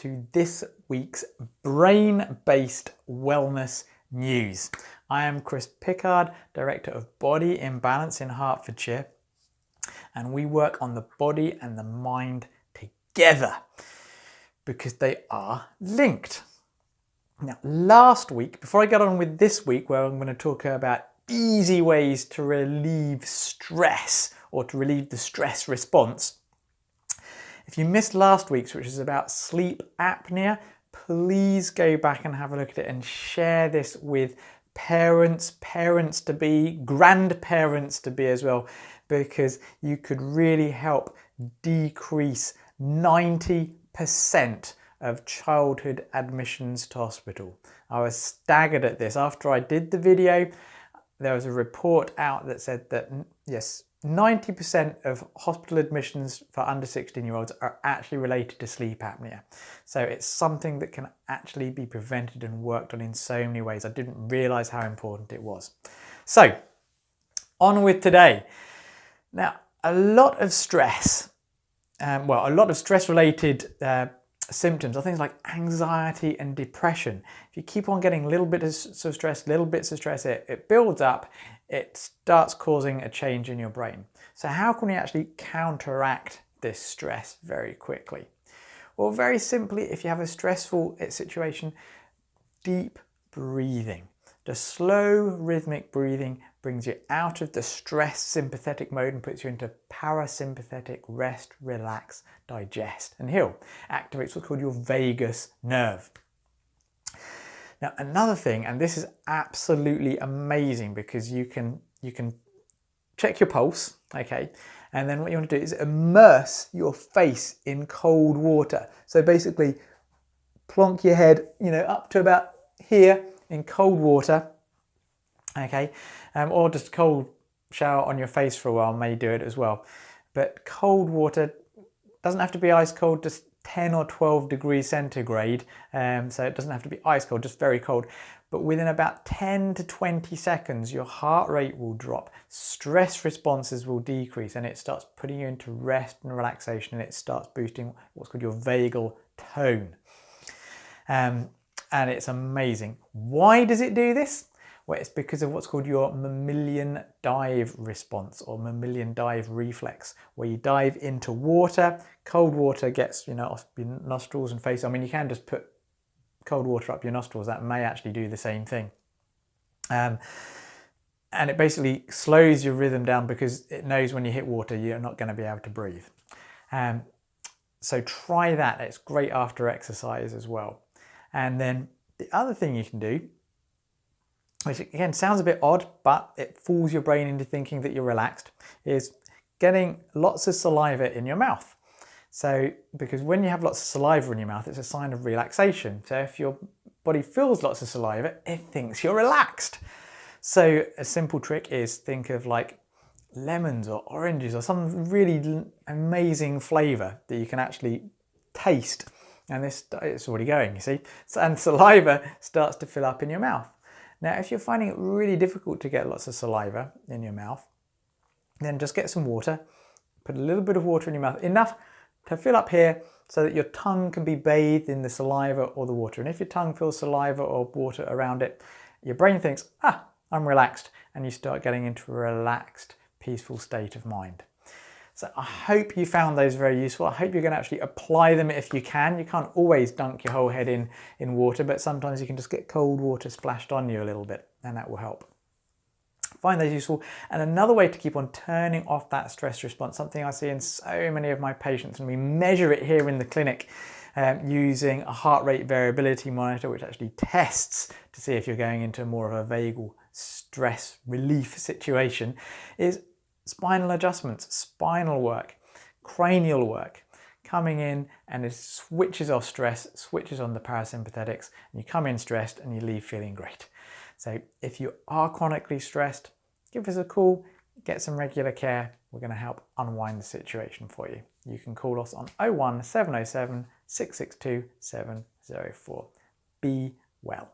to this week's brain-based wellness news. I am Chris Pickard, Director of Body Imbalance in Hertfordshire, and we work on the body and the mind together because they are linked. Now, last week, before I get on with this week, where I'm going to talk about easy ways to relieve stress or to relieve the stress response, if you missed last week's, which is about sleep apnea, please go back and have a look at it and share this with parents, parents-to-be, grandparents-to-be as well, because you could really help decrease 90% of childhood admissions to hospital. I was staggered at this. After I did the video, there was a report out that said that, yes, 90% of hospital admissions for under 16-year-olds are actually related to sleep apnea. So it's something that can actually be prevented and worked on in so many ways. I didn't realise how important it was. So, on with today. Now, a lot of stress, a lot of stress-related symptoms are things like anxiety and depression. If you keep on getting little bits of stress, it builds up, it starts causing a change in your brain. So how can we actually counteract this stress very quickly? Well, very simply, if you have a stressful situation, deep breathing. Just slow rhythmic breathing brings you out of the stress sympathetic mode and puts you into parasympathetic rest, relax, digest and heal. Activates what's called your vagus nerve. Now, another thing, and this is absolutely amazing because you can check your pulse, okay? And then what you want to do is immerse your face in cold water. So basically plonk your head, up to about here in cold water, okay? Or just cold shower on your face for a while may do it as well. But cold water doesn't have to be ice cold, just 10 or 12 degrees centigrade, so it doesn't have to be ice cold, just very cold. But within about 10 to 20 seconds, your heart rate will drop, stress responses will decrease, and it starts putting you into rest and relaxation, and it starts boosting what's called your vagal tone. And it's amazing. Why does it do this? Well, it's because of what's called your mammalian dive response or mammalian dive reflex, where you dive into water, cold water gets, off your nostrils and face. I mean, you can just put cold water up your nostrils. That may actually do the same thing. And it basically slows your rhythm down because it knows when you hit water, you're not going to be able to breathe. So try that. It's great after exercise as well. And then the other thing you can do, which again sounds a bit odd, but it fools your brain into thinking that you're relaxed, is getting lots of saliva in your mouth. So, because when you have lots of saliva in your mouth, it's a sign of relaxation. So if your body feels lots of saliva, it thinks you're relaxed. So a simple trick is think of like lemons or oranges or some really amazing flavour that you can actually taste. And it's already going, you see. And saliva starts to fill up in your mouth. Now, if you're finding it really difficult to get lots of saliva in your mouth, then just get some water, put a little bit of water in your mouth, enough to fill up here so that your tongue can be bathed in the saliva or the water. And if your tongue feels saliva or water around it, your brain thinks, I'm relaxed, and you start getting into a relaxed, peaceful state of mind. So I hope you found those very useful. I hope you're going to actually apply them if you can. You can't always dunk your whole head in water, but sometimes you can just get cold water splashed on you a little bit, and that will help. Find those useful. And another way to keep on turning off that stress response, something I see in so many of my patients, and we measure it here in the clinic using a heart rate variability monitor, which actually tests to see if you're going into more of a vagal stress relief situation, is spinal adjustments, spinal work, cranial work, coming in, and it switches off stress, switches on the parasympathetics, and you come in stressed and you leave feeling great. So if you are chronically stressed, give us a call, get some regular care. We're going to help unwind the situation for you. You can call us on 01 707 662 704. Be well.